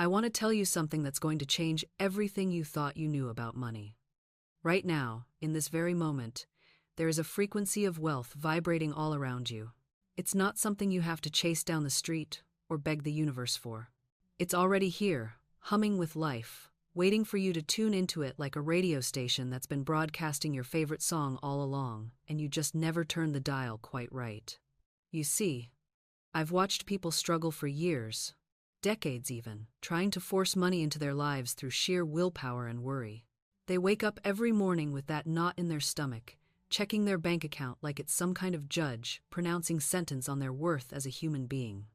I want to tell you something that's going to change everything you thought you knew about money. Right now, in this very moment, there is a frequency of wealth vibrating all around you. It's not something you have to chase down the street or beg the universe for. It's already here, humming with life, waiting for you to tune into it like a radio station that's been broadcasting your favorite song all along, and you just never turned the dial quite right. You see, I've watched people struggle for years, decades even, trying to force money into their lives through sheer willpower and worry. They wake up every morning with that knot in their stomach, checking their bank account like it's some kind of judge, pronouncing sentence on their worth as a human being.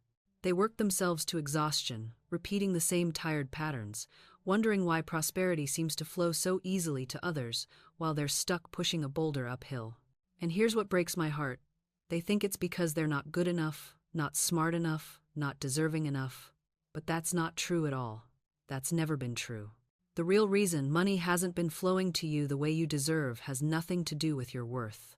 They work themselves to exhaustion, repeating the same tired patterns, wondering why prosperity seems to flow so easily to others while they're stuck pushing a boulder uphill. And here's what breaks my heart. They think it's because they're not good enough, not smart enough, not deserving enough. But that's not true at all. That's never been true. The real reason money hasn't been flowing to you the way you deserve has nothing to do with your worth.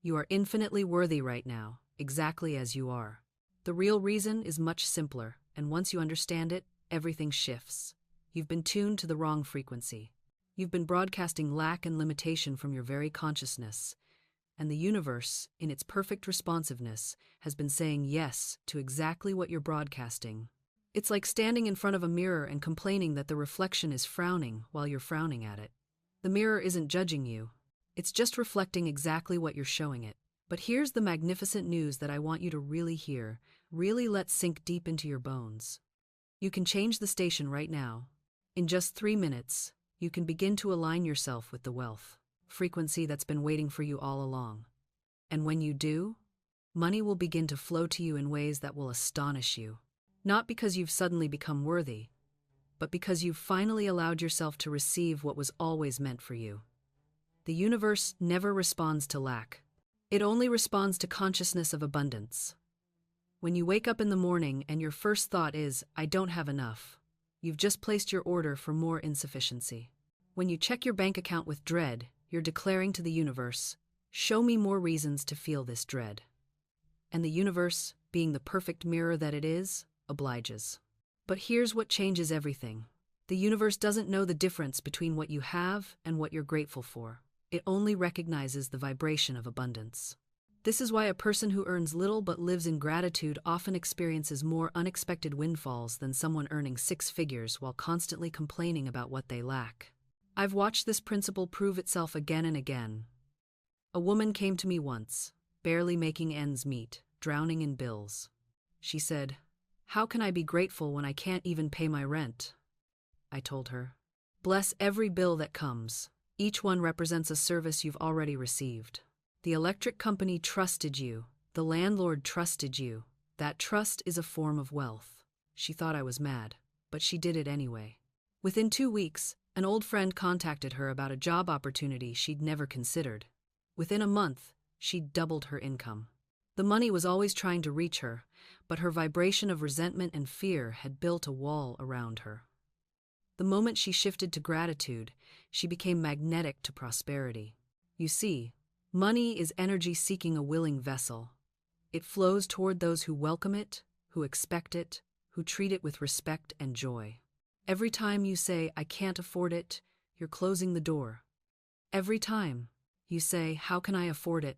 You are infinitely worthy right now, exactly as you are. The real reason is much simpler, and once you understand it, everything shifts. You've been tuned to the wrong frequency. You've been broadcasting lack and limitation from your very consciousness, and the universe, in its perfect responsiveness, has been saying yes to exactly what you're broadcasting. It's like standing in front of a mirror and complaining that the reflection is frowning while you're frowning at it. The mirror isn't judging you. It's just reflecting exactly what you're showing it. But here's the magnificent news that I want you to really hear, really let sink deep into your bones. You can change the station right now. In just 3 minutes, you can begin to align yourself with the wealth frequency that's been waiting for you all along. And when you do, money will begin to flow to you in ways that will astonish you. Not because you've suddenly become worthy, but because you've finally allowed yourself to receive what was always meant for you. The universe never responds to lack. It only responds to consciousness of abundance. When you wake up in the morning and your first thought is, "I don't have enough," you've just placed your order for more insufficiency. When you check your bank account with dread, you're declaring to the universe, "Show me more reasons to feel this dread." And the universe, being the perfect mirror that it is, obliges. But here's what changes everything. The universe doesn't know the difference between what you have and what you're grateful for. It only recognizes the vibration of abundance. This is why a person who earns little but lives in gratitude often experiences more unexpected windfalls than someone earning 6 figures while constantly complaining about what they lack. I've watched this principle prove itself again and again. A woman came to me once, barely making ends meet, drowning in bills. She said, "How can I be grateful when I can't even pay my rent?" I told her, "Bless every bill that comes. Each one represents a service you've already received. The electric company trusted you. The landlord trusted you. That trust is a form of wealth." She thought I was mad, but she did it anyway. Within 2 weeks, an old friend contacted her about a job opportunity she'd never considered. Within a month, she'd doubled her income. The money was always trying to reach her, but her vibration of resentment and fear had built a wall around her. The moment she shifted to gratitude, she became magnetic to prosperity. You see, money is energy seeking a willing vessel. It flows toward those who welcome it, who expect it, who treat it with respect and joy. Every time you say, "I can't afford it," you're closing the door. Every time you say, "How can I afford it?"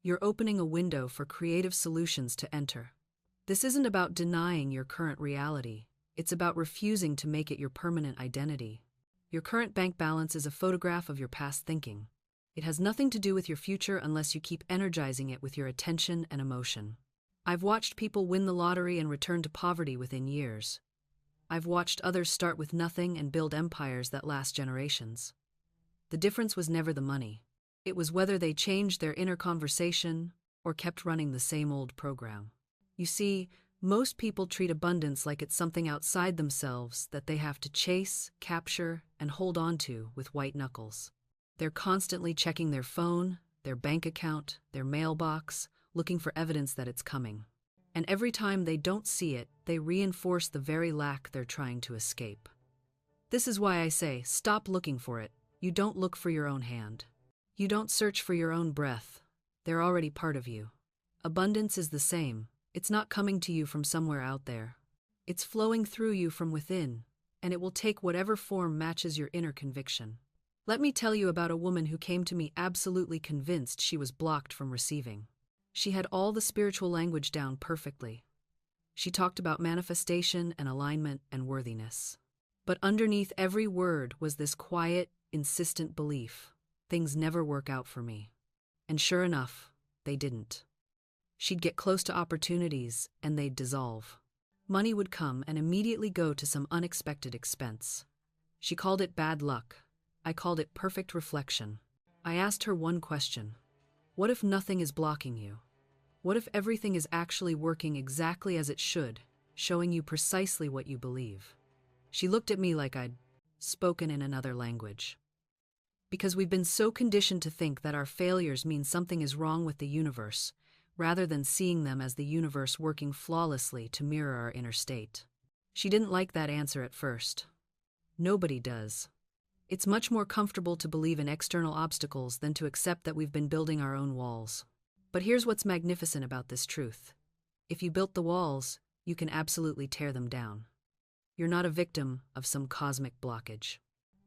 you're opening a window for creative solutions to enter. This isn't about denying your current reality. It's about refusing to make it your permanent identity. Your current bank balance is a photograph of your past thinking. It has nothing to do with your future unless you keep energizing it with your attention and emotion. I've watched people win the lottery and return to poverty within years. I've watched others start with nothing and build empires that last generations. The difference was never the money. It was whether they changed their inner conversation or kept running the same old program. You see, most people treat abundance like it's something outside themselves that they have to chase, capture, and hold on to with white knuckles. They're constantly checking their phone, their bank account, their mailbox, looking for evidence that it's coming. And every time they don't see it, they reinforce the very lack they're trying to escape. This is why I say, stop looking for it. You don't look for your own hand. You don't search for your own breath. They're already part of you. Abundance is the same. It's not coming to you from somewhere out there. It's flowing through you from within, and it will take whatever form matches your inner conviction. Let me tell you about a woman who came to me absolutely convinced she was blocked from receiving. She had all the spiritual language down perfectly. She talked about manifestation and alignment and worthiness. But underneath every word was this quiet, insistent belief: things never work out for me. And sure enough, they didn't. She'd get close to opportunities, and they'd dissolve. Money would come and immediately go to some unexpected expense. She called it bad luck. I called it perfect reflection. I asked her one question: what if nothing is blocking you? What if everything is actually working exactly as it should, showing you precisely what you believe? She looked at me like I'd spoken in another language. Because we've been so conditioned to think that our failures mean something is wrong with the universe, rather than seeing them as the universe working flawlessly to mirror our inner state. She didn't like that answer at first. Nobody does. It's much more comfortable to believe in external obstacles than to accept that we've been building our own walls. But here's what's magnificent about this truth. If you built the walls, you can absolutely tear them down. You're not a victim of some cosmic blockage.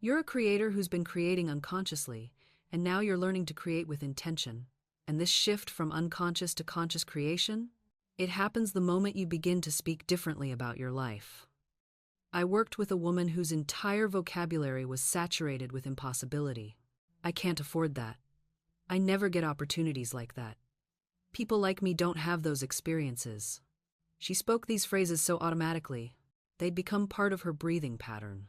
You're a creator who's been creating unconsciously, and now you're learning to create with intention. And this shift from unconscious to conscious creation, it happens the moment you begin to speak differently about your life. I worked with a woman whose entire vocabulary was saturated with impossibility. I can't afford that. I never get opportunities like that. People like me don't have those experiences. She spoke these phrases so automatically, they'd become part of her breathing pattern.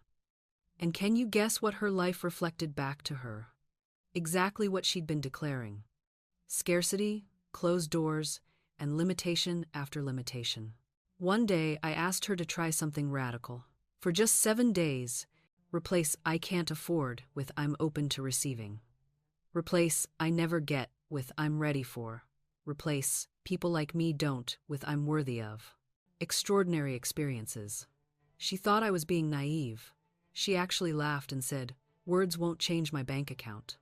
And can you guess what her life reflected back to her? Exactly what she'd been declaring. Scarcity, closed doors, and limitation after limitation. One day, I asked her to try something radical. For just 7 days, replace "I can't afford" with "I'm open to receiving." Replace "I never get" with "I'm ready for." Replace "people like me don't" with "I'm worthy of." Extraordinary experiences. She thought I was being naive. She actually laughed and said, "Words won't change my bank account."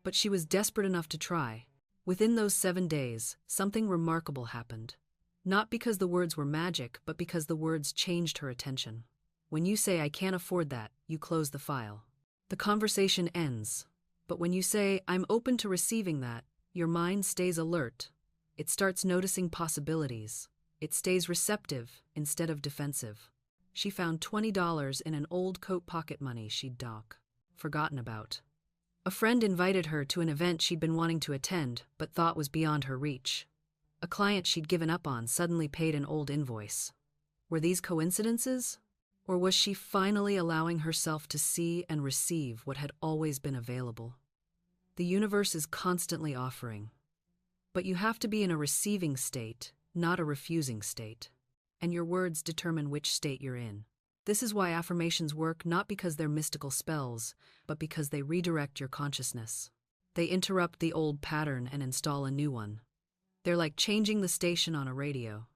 But she was desperate enough to try. Within those 7 days, something remarkable happened. Not because the words were magic, but because the words changed her attention. When you say "I can't afford that," you close the file. The conversation ends. But when you say "I'm open to receiving that," your mind stays alert. It starts noticing possibilities. It stays receptive instead of defensive. She found $20 in an old coat pocket money she'd forgotten about. A friend invited her to an event she'd been wanting to attend but thought was beyond her reach. A client she'd given up on suddenly paid an old invoice. Were these coincidences? Or was she finally allowing herself to see and receive what had always been available? The universe is constantly offering. But you have to be in a receiving state, not a refusing state. And your words determine which state you're in. This is why affirmations work, not because they're mystical spells, but because they redirect your consciousness. They interrupt the old pattern and install a new one. They're like changing the station on a radio.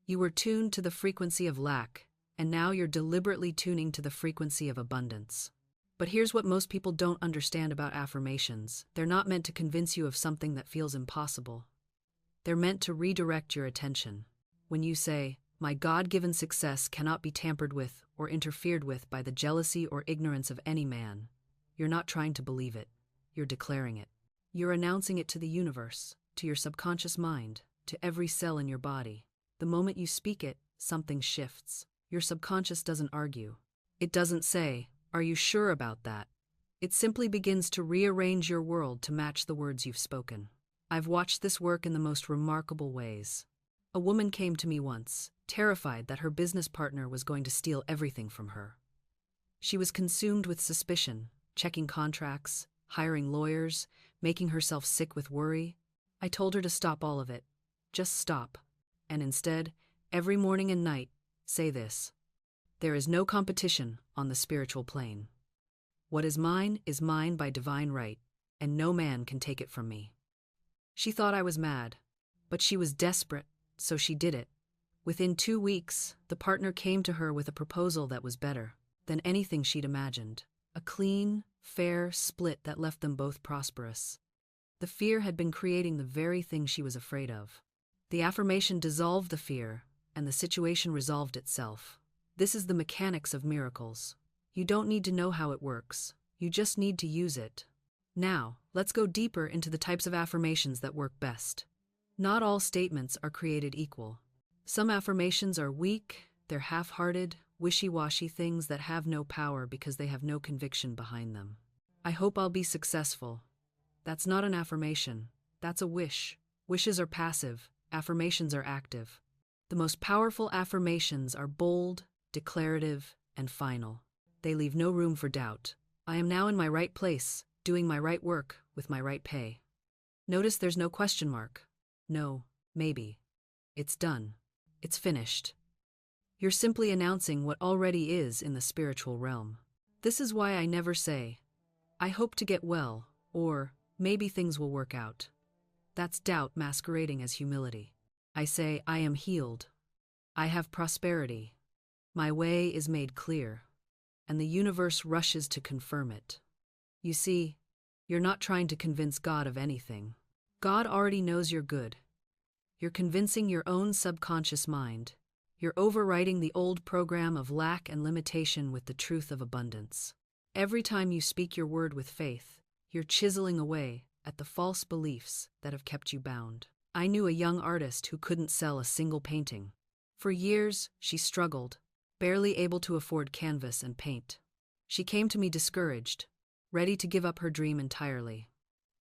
You were tuned to the frequency of lack, and now you're deliberately tuning to the frequency of abundance. But here's what most people don't understand about affirmations. They're not meant to convince you of something that feels impossible. They're meant to redirect your attention. When you say, "My God-given success cannot be tampered with or interfered with by the jealousy or ignorance of any man," you're not trying to believe it. You're declaring it. You're announcing it to the universe, to your subconscious mind, to every cell in your body. The moment you speak it, something shifts. Your subconscious doesn't argue. It doesn't say, "Are you sure about that?" It simply begins to rearrange your world to match the words you've spoken. I've watched this work in the most remarkable ways. A woman came to me once, terrified that her business partner was going to steal everything from her. She was consumed with suspicion, checking contracts, hiring lawyers, making herself sick with worry. I told her to stop all of it. Just stop. And instead, every morning and night, say this: "There is no competition on the spiritual plane. What is mine by divine right, and no man can take it from me." She thought I was mad, but she was desperate, so she did it. Within 2 weeks, the partner came to her with a proposal that was better than anything she'd imagined. A clean, fair split that left them both prosperous. The fear had been creating the very thing she was afraid of. The affirmation dissolved the fear, and the situation resolved itself. This is the mechanics of miracles. You don't need to know how it works. You just need to use it. Now, let's go deeper into the types of affirmations that work best. Not all statements are created equal. Some affirmations are weak, they're half-hearted, wishy-washy things that have no power because they have no conviction behind them. I hope I'll be successful. That's not an affirmation. That's a wish. Wishes are passive, affirmations are active. The most powerful affirmations are bold, declarative, and final. They leave no room for doubt. I am now in my right place, doing my right work with my right pay. Notice there's no question mark. No, maybe. It's done. It's finished. You're simply announcing what already is in the spiritual realm. This is why I never say, I hope to get well, or maybe things will work out. That's doubt masquerading as humility. I say, I am healed. I have prosperity. My way is made clear, and the universe rushes to confirm it. You see, you're not trying to convince God of anything. God already knows you're good. You're convincing your own subconscious mind. You're overwriting the old program of lack and limitation with the truth of abundance. Every time you speak your word with faith, you're chiseling away at the false beliefs that have kept you bound. I knew a young artist who couldn't sell a single painting. For years, she struggled, barely able to afford canvas and paint. She came to me discouraged, ready to give up her dream entirely.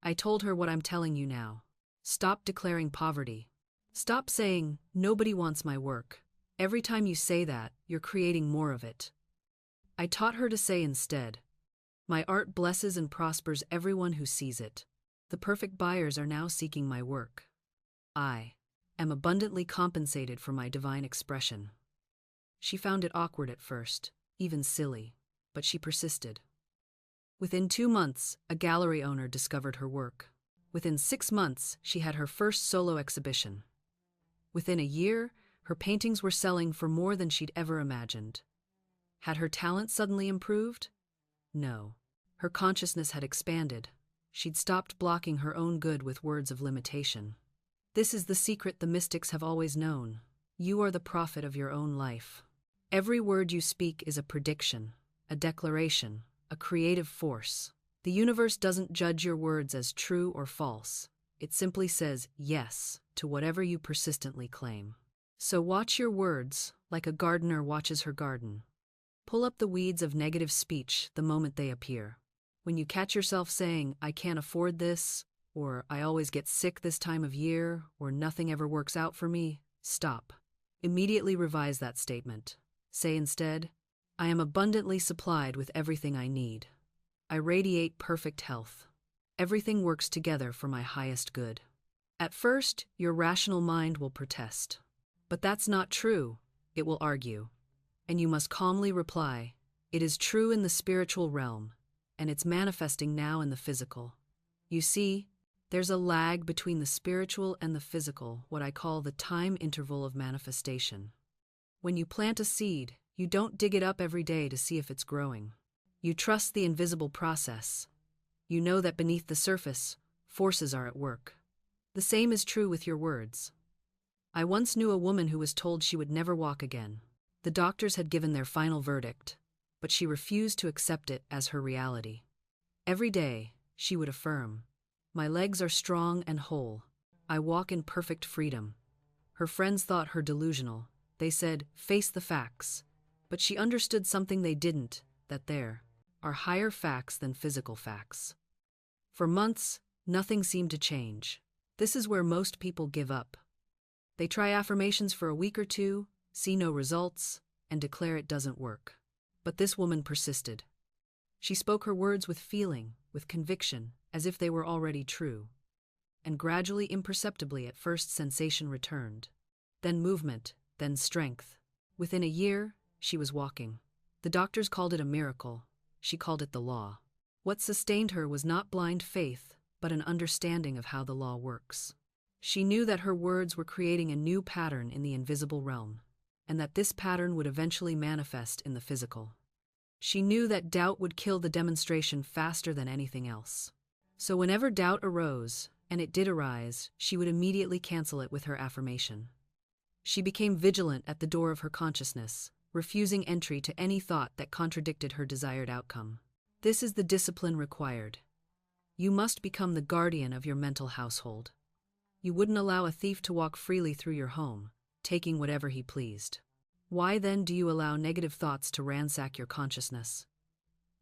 I told her what I'm telling you now. Stop declaring poverty. Stop saying, nobody wants my work. Every time you say that, you're creating more of it. I taught her to say instead, my art blesses and prospers everyone who sees it. The perfect buyers are now seeking my work. I am abundantly compensated for my divine expression. She found it awkward at first, even silly, but she persisted. Within 2 months, a gallery owner discovered her work. Within 6 months, she had her first solo exhibition. Within a year, her paintings were selling for more than she'd ever imagined. Had her talent suddenly improved? No. Her consciousness had expanded. She'd stopped blocking her own good with words of limitation. This is the secret the mystics have always known. You are the prophet of your own life. Every word you speak is a prediction, a declaration, a creative force. The universe doesn't judge your words as true or false. It simply says yes to whatever you persistently claim. So watch your words like a gardener watches her garden. Pull up the weeds of negative speech the moment they appear. When you catch yourself saying, I can't afford this, or I always get sick this time of year, or nothing ever works out for me, stop. Immediately revise that statement. Say instead, I am abundantly supplied with everything I need. I radiate perfect health. Everything works together for my highest good. At first, your rational mind will protest. But that's not true, it will argue. And you must calmly reply, it is true in the spiritual realm, and it's manifesting now in the physical. You see, there's a lag between the spiritual and the physical, what I call the time interval of manifestation. When you plant a seed, you don't dig it up every day to see if it's growing. You trust the invisible process. You know that beneath the surface, forces are at work. The same is true with your words. I once knew a woman who was told she would never walk again. The doctors had given their final verdict, but she refused to accept it as her reality. Every day, she would affirm, my legs are strong and whole. I walk in perfect freedom. Her friends thought her delusional. They said, face the facts. But she understood something they didn't, that there are higher facts than physical facts. For months, nothing seemed to change. This is where most people give up. They try affirmations for a week or two, see no results, and declare it doesn't work. But this woman persisted. She spoke her words with feeling, with conviction, as if they were already true. And gradually, imperceptibly, at first sensation returned. Then movement, then strength. Within a year, she was walking. The doctors called it a miracle. She called it the law. What sustained her was not blind faith, but an understanding of how the law works. She knew that her words were creating a new pattern in the invisible realm, and that this pattern would eventually manifest in the physical. She knew that doubt would kill the demonstration faster than anything else. So whenever doubt arose, and it did arise, she would immediately cancel it with her affirmation. She became vigilant at the door of her consciousness, refusing entry to any thought that contradicted her desired outcome. This is the discipline required. You must become the guardian of your mental household. You wouldn't allow a thief to walk freely through your home, taking whatever he pleased. Why then do you allow negative thoughts to ransack your consciousness?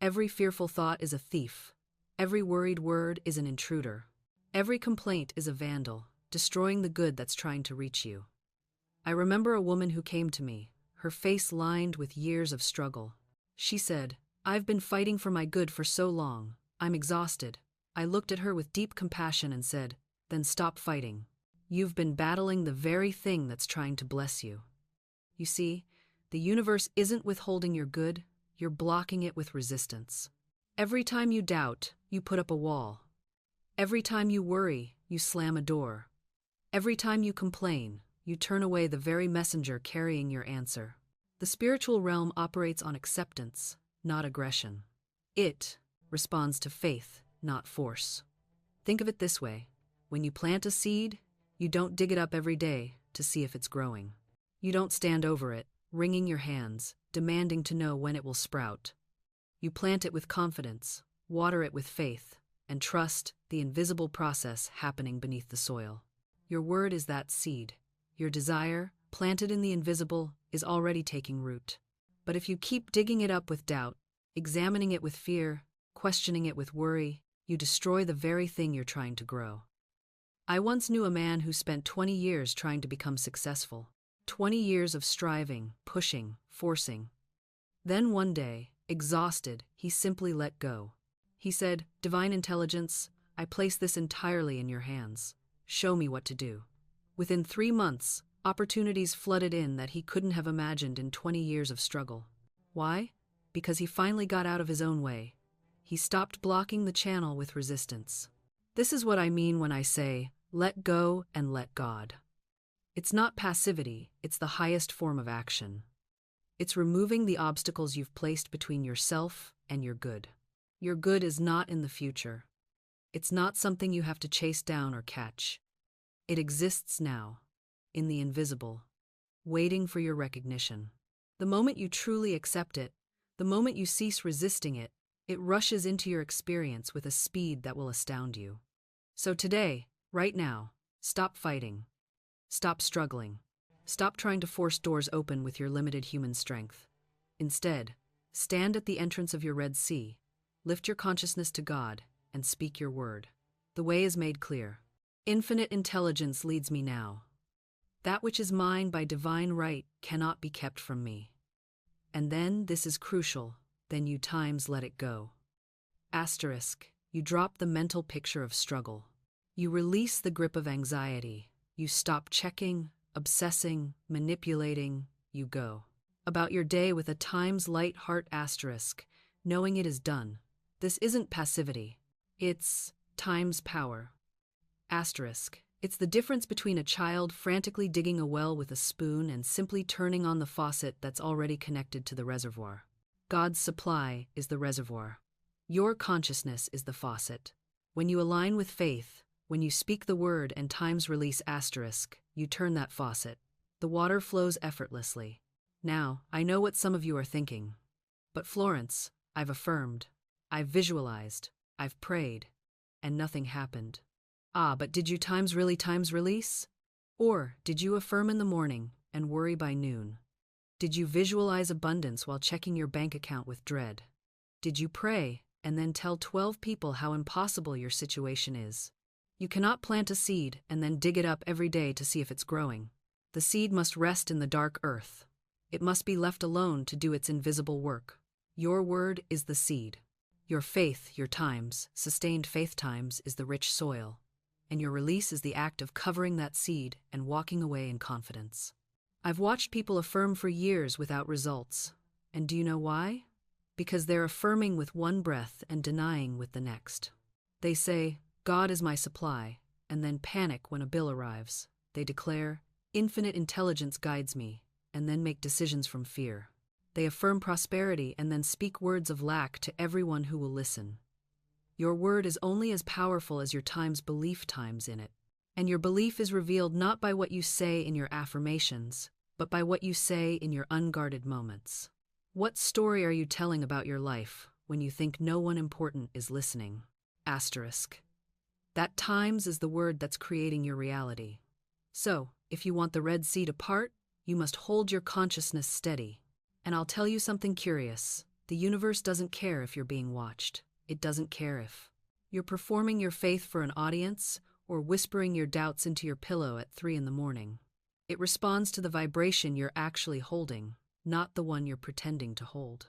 Every fearful thought is a thief. Every worried word is an intruder. Every complaint is a vandal, destroying the good that's trying to reach you. I remember a woman who came to me, her face lined with years of struggle. She said, "I've been fighting for my good for so long. I'm exhausted." I looked at her with deep compassion and said, "Then stop fighting. You've been battling the very thing that's trying to bless you." You see, the universe isn't withholding your good, you're blocking it with resistance. Every time you doubt, you put up a wall. Every time you worry, you slam a door. Every time you complain, you turn away the very messenger carrying your answer. The spiritual realm operates on acceptance, not aggression. It responds to faith, not force. Think of it this way. When you plant a seed, you don't dig it up every day to see if it's growing. You don't stand over it, wringing your hands, demanding to know when it will sprout. You plant it with confidence, water it with faith, and trust the invisible process happening beneath the soil. Your word is that seed. Your desire, planted in the invisible, is already taking root. But if you keep digging it up with doubt, examining it with fear, questioning it with worry, you destroy the very thing you're trying to grow. I once knew a man who spent 20 years trying to become successful. 20 years of striving, pushing, forcing. Then one day, exhausted, he simply let go. He said, "Divine intelligence, I place this entirely in your hands. Show me what to do." Within 3 months, opportunities flooded in that he couldn't have imagined in 20 years of struggle. Why? Because he finally got out of his own way. He stopped blocking the channel with resistance. This is what I mean when I say, let go and let God. It's not passivity, it's the highest form of action. It's removing the obstacles you've placed between yourself and your good. Your good is not in the future. It's not something you have to chase down or catch. It exists now, in the invisible, waiting for your recognition. The moment you truly accept it, the moment you cease resisting it, it rushes into your experience with a speed that will astound you. So today, right now, stop fighting. Stop struggling. Stop trying to force doors open with your limited human strength. Instead, stand at the entrance of your Red Sea, lift your consciousness to God, and speak your word. The way is made clear. Infinite intelligence leads me now. That which is mine by divine right cannot be kept from me. And then, this is crucial, then you times let it go. Asterisk, you drop the mental picture of struggle. You release the grip of anxiety. You stop checking, obsessing, manipulating, you go about your day with a times light heart asterisk, knowing it is done. This isn't passivity. It's times power. Asterisk. It's the difference between a child frantically digging a well with a spoon and simply turning on the faucet that's already connected to the reservoir. God's supply is the reservoir. Your consciousness is the faucet. When you align with faith, when you speak the word and times release asterisk, you turn that faucet. The water flows effortlessly. Now, I know what some of you are thinking. But Florence, I've affirmed, I've visualized, I've prayed, and nothing happened. Ah, but did you times release? Or did you affirm in the morning and worry by noon? Did you visualize abundance while checking your bank account with dread? Did you pray and then tell 12 people how impossible your situation is? You cannot plant a seed and then dig it up every day to see if it's growing. The seed must rest in the dark earth. It must be left alone to do its invisible work. Your word is the seed. Your faith, your times, sustained faith times, is the rich soil. And your release is the act of covering that seed and walking away in confidence. I've watched people affirm for years without results. And do you know why? Because they're affirming with one breath and denying with the next. They say, God is my supply, and then panic when a bill arrives. They declare, infinite intelligence guides me, and then make decisions from fear. They affirm prosperity and then speak words of lack to everyone who will listen. Your word is only as powerful as your time's belief times in it. And your belief is revealed not by what you say in your affirmations, but by what you say in your unguarded moments. What story are you telling about your life when you think no one important is listening? Asterisk. That times is the word that's creating your reality. So, if you want the Red Sea to part, you must hold your consciousness steady. And I'll tell you something curious. The universe doesn't care if you're being watched. It doesn't care if you're performing your faith for an audience or whispering your doubts into your pillow at 3 in the morning. It responds to the vibration you're actually holding, not the one you're pretending to hold.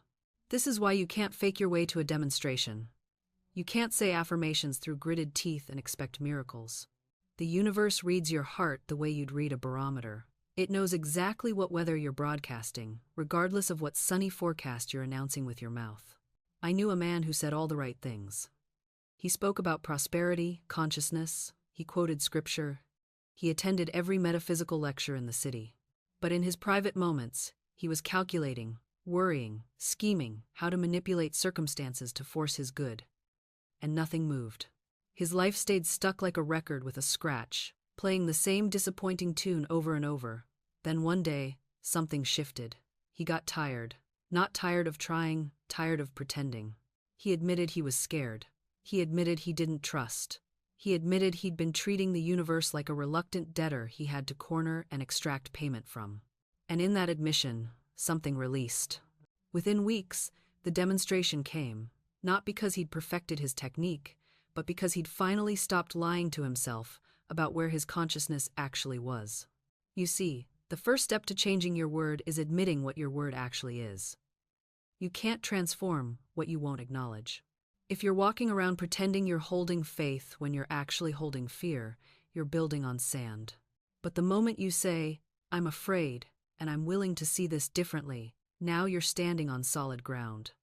This is why you can't fake your way to a demonstration. You can't say affirmations through gritted teeth and expect miracles. The universe reads your heart the way you'd read a barometer. It knows exactly what weather you're broadcasting, regardless of what sunny forecast you're announcing with your mouth. I knew a man who said all the right things. He spoke about prosperity, consciousness, he quoted scripture, he attended every metaphysical lecture in the city. But in his private moments, he was calculating, worrying, scheming how to manipulate circumstances to force his good. And nothing moved. His life stayed stuck like a record with a scratch, playing the same disappointing tune over and over. Then one day, something shifted. He got tired. Not tired of trying, tired of pretending. He admitted he was scared. He admitted he didn't trust. He admitted he'd been treating the universe like a reluctant debtor he had to corner and extract payment from. And in that admission, something released. Within weeks, the demonstration came, not because he'd perfected his technique, but because he'd finally stopped lying to himself about where his consciousness actually was. You see, the first step to changing your word is admitting what your word actually is. You can't transform what you won't acknowledge. If you're walking around pretending you're holding faith when you're actually holding fear, you're building on sand. But the moment you say, "I'm afraid, and I'm willing to see this differently," now you're standing on solid ground.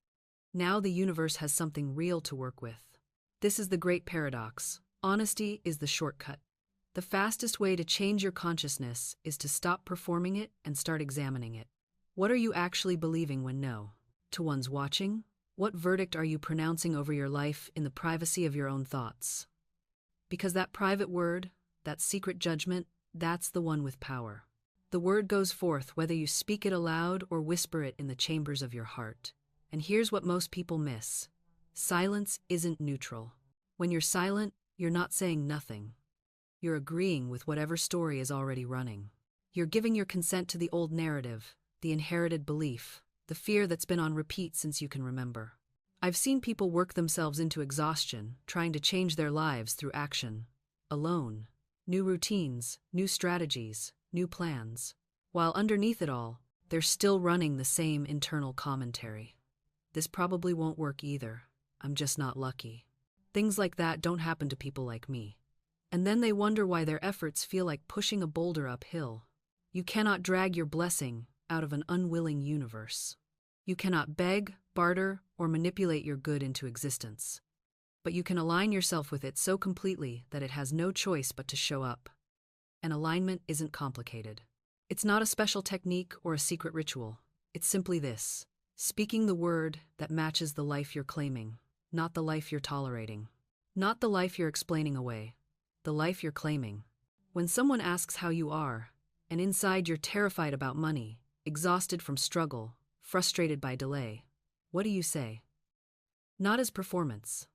Now the universe has something real to work with. This is the great paradox. Honesty is the shortcut. The fastest way to change your consciousness is to stop performing it and start examining it. What are you actually believing when no? To one's watching? What verdict are you pronouncing over your life in the privacy of your own thoughts? Because that private word, that secret judgment, that's the one with power. The word goes forth whether you speak it aloud or whisper it in the chambers of your heart. And here's what most people miss. Silence isn't neutral. When you're silent, you're not saying nothing. You're agreeing with whatever story is already running. You're giving your consent to the old narrative, the inherited belief, the fear that's been on repeat since you can remember. I've seen people work themselves into exhaustion, trying to change their lives through action. Alone. New routines, new strategies, new plans. While underneath it all, they're still running the same internal commentary. This probably won't work either. I'm just not lucky. Things like that don't happen to people like me. And then they wonder why their efforts feel like pushing a boulder uphill. You cannot drag your blessing out of an unwilling universe. You cannot beg, barter, or manipulate your good into existence. But you can align yourself with it so completely that it has no choice but to show up. And alignment isn't complicated. It's not a special technique or a secret ritual. It's simply this: speaking the word that matches the life you're claiming, not the life you're tolerating. Not the life you're explaining away, the life you're claiming. When someone asks how you are, and inside you're terrified about money, exhausted from struggle, frustrated by delay, what do you say? Not as performance,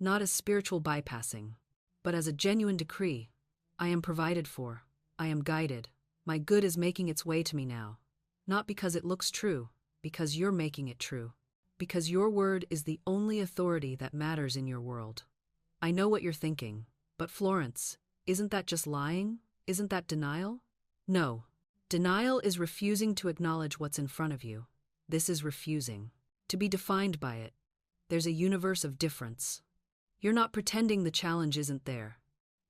not as spiritual bypassing, but as a genuine decree. I am provided for, I am guided, my good is making its way to me now. Not because it looks true, because you're making it true. Because your word is the only authority that matters in your world. I know what you're thinking, but Florence, isn't that just lying? Isn't that denial? No. Denial is refusing to acknowledge what's in front of you. This is refusing to be defined by it. There's a universe of difference. You're not pretending the challenge isn't there.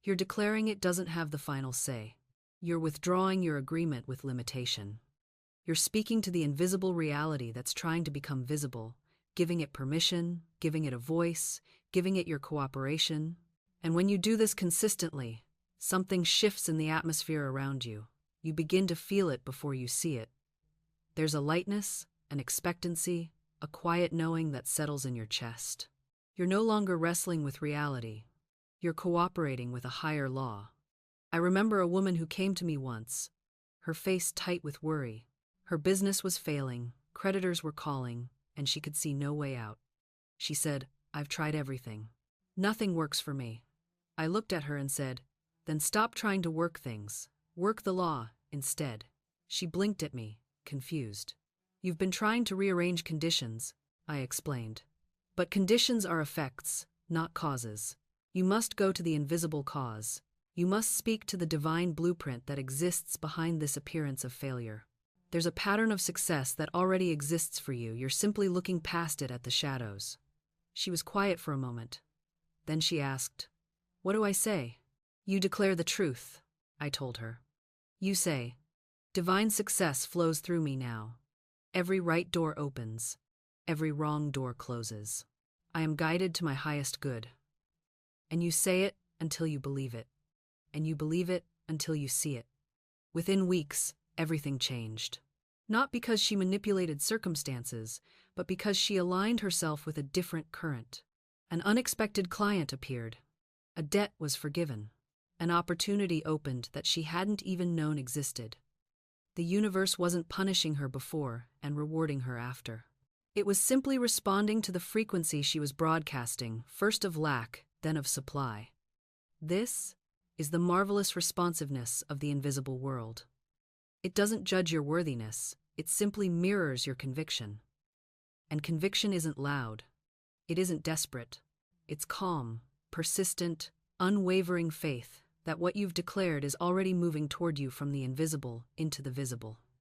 You're declaring it doesn't have the final say. You're withdrawing your agreement with limitation. You're speaking to the invisible reality that's trying to become visible, giving it permission, giving it a voice, giving it your cooperation. And when you do this consistently, something shifts in the atmosphere around you. You begin to feel it before you see it. There's a lightness, an expectancy, a quiet knowing that settles in your chest. You're no longer wrestling with reality. You're cooperating with a higher law. I remember a woman who came to me once. her face tight with worry. Her business was failing, creditors were calling, and she could see no way out. She said, "I've tried everything. Nothing works for me." I looked at her and said, "Then stop trying to work things. Work the law, instead." She blinked at me, confused. "You've been trying to rearrange conditions," I explained. "But conditions are effects, not causes. You must go to the invisible cause. You must speak to the divine blueprint that exists behind this appearance of failure. There's a pattern of success that already exists for you. You're simply looking past it at the shadows." She was quiet for a moment. Then she asked, "What do I say?" "You declare the truth," I told her. "You say, 'Divine success flows through me now. Every right door opens. Every wrong door closes. I am guided to my highest good.' And you say it until you believe it. And you believe it until you see it." Within weeks, everything changed. Not because she manipulated circumstances, but because she aligned herself with a different current. An unexpected client appeared. A debt was forgiven. An opportunity opened that she hadn't even known existed. The universe wasn't punishing her before and rewarding her after. It was simply responding to the frequency she was broadcasting, first of lack, then of supply. This is the marvelous responsiveness of the invisible world. It doesn't judge your worthiness, it simply mirrors your conviction. And conviction isn't loud. It isn't desperate. It's calm, persistent, unwavering faith that what you've declared is already moving toward you from the invisible into the visible.